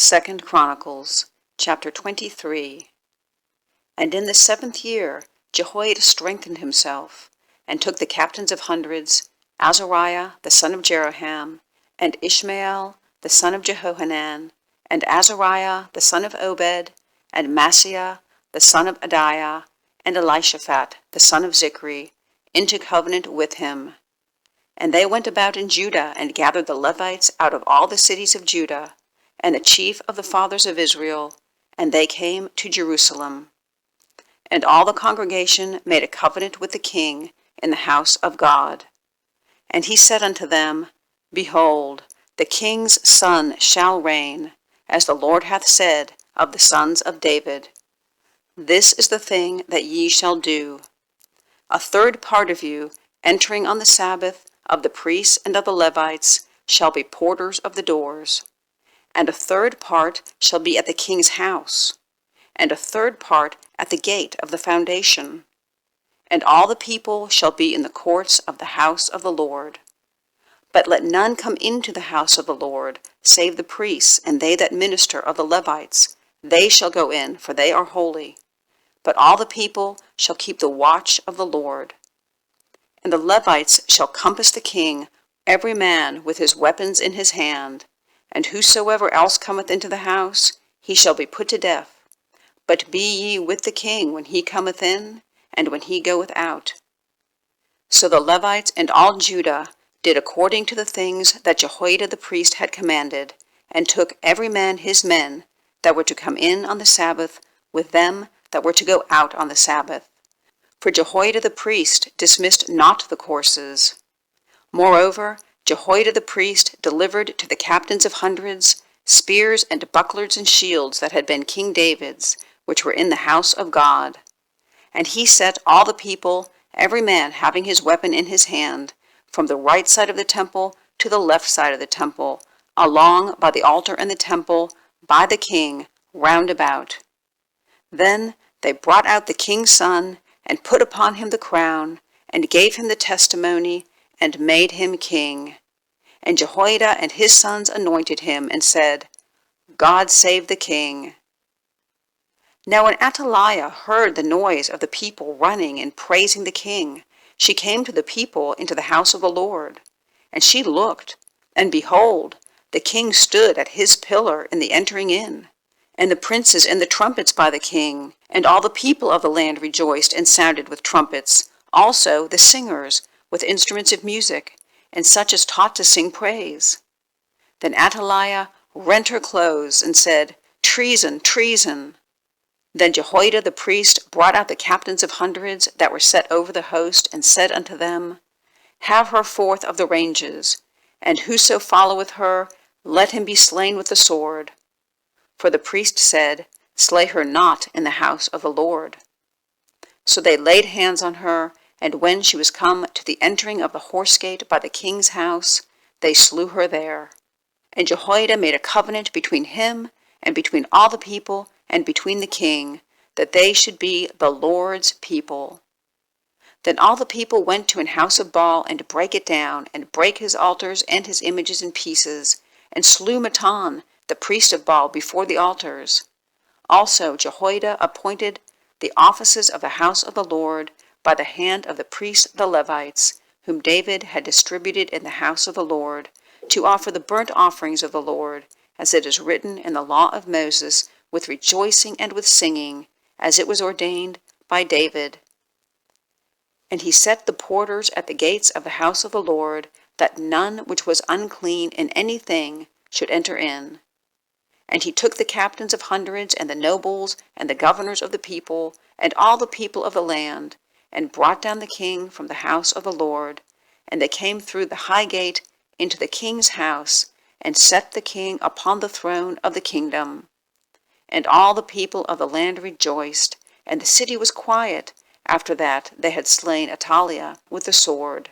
2 Chronicles, chapter 23. And in the 7th year Jehoiada strengthened himself, and took the captains of hundreds, Azariah the son of Jeroham, and Ishmael the son of Jehohanan, and Azariah the son of Obed, and Maaseiah the son of Adaiah, and Elishaphat the son of Zichri, into covenant with him. And they went about in Judah, and gathered the Levites out of all the cities of Judah, and the chief of the fathers of Israel, and they came to Jerusalem. And all the congregation made a covenant with the king in the house of God. And he said unto them, Behold, the king's son shall reign, as the Lord hath said of the sons of David. This is the thing that ye shall do. A third part of you, entering on the Sabbath, of the priests and of the Levites, shall be porters of the doors. And a third part shall be at the king's house, and a third part at the gate of the foundation. And all the people shall be in the courts of the house of the Lord. But let none come into the house of the Lord, save the priests and they that minister of the Levites. They shall go in, for they are holy. But all the people shall keep the watch of the Lord. And the Levites shall compass the king, every man with his weapons in his hand. And whosoever else cometh into the house, he shall be put to death. But be ye with the king when he cometh in, and when he goeth out. So the Levites and all Judah did according to the things that Jehoiada the priest had commanded, and took every man his men that were to come in on the Sabbath, with them that were to go out on the Sabbath. For Jehoiada the priest dismissed not the courses. Moreover, Jehoiada the priest delivered to the captains of hundreds spears and bucklers and shields that had been King David's, which were in the house of God. And he set all the people, every man having his weapon in his hand, from the right side of the temple to the left side of the temple, along by the altar and the temple, by the king, round about. Then they brought out the king's son, and put upon him the crown, and gave him the testimony, and made him king. And Jehoiada and his sons anointed him, and said, God save the king. Now when Athaliah heard the noise of the people running and praising the king, she came to the people into the house of the Lord. And she looked, and behold, the king stood at his pillar in the entering in, and the princes and the trumpets by the king, and all the people of the land rejoiced and sounded with trumpets, also the singers with instruments of music, and such as taught to sing praise. Then Athaliah rent her clothes, and said, Treason, treason! Then Jehoiada the priest brought out the captains of hundreds that were set over the host, and said unto them, Have her forth of the ranges, and whoso followeth her, let him be slain with the sword. For the priest said, Slay her not in the house of the Lord. So they laid hands on her, and when she was come to the entering of the horse gate by the king's house, they slew her there. And Jehoiada made a covenant between him, and between all the people, and between the king, that they should be the Lord's people. Then all the people went to an house of Baal, and brake it down, and brake his altars and his images in pieces, and slew Mattan, the priest of Baal, before the altars. Also Jehoiada appointed the offices of the house of the Lord by the hand of the priests the Levites, whom David had distributed in the house of the Lord, to offer the burnt offerings of the Lord, as it is written in the law of Moses, with rejoicing and with singing, as it was ordained by David. And he set the porters at the gates of the house of the Lord, that none which was unclean in anything should enter in. And he took the captains of hundreds, and the nobles, and the governors of the people, and all the people of the land, and brought down the king from the house of the Lord. And they came through the high gate into the king's house, and set the king upon the throne of the kingdom. And all the people of the land rejoiced, and the city was quiet, after that they had slain Athaliah with the sword.